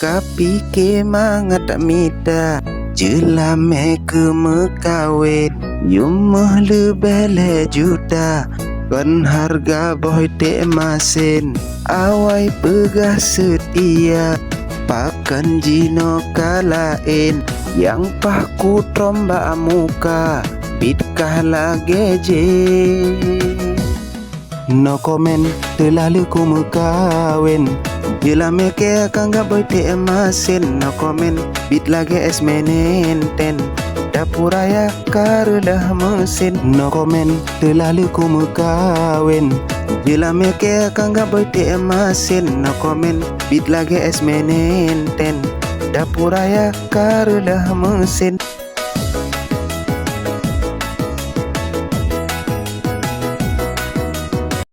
Kapi ke mangat mida jelame ke mekawin yumah lebele juta kan harga boy te masin awai pegah setia pakan jino kalain yang pahku tromba muka bitkah lagi je. No komen terlalu ku mekawin jelame ke akan gak boy te masin. No komen bit lagi es menenten dapur raya karulah mesin. No komen terlalu ku mekawin jelame ke akan gak boy te masin. No komen bit lagi es menenten dapur raya karulah mesin.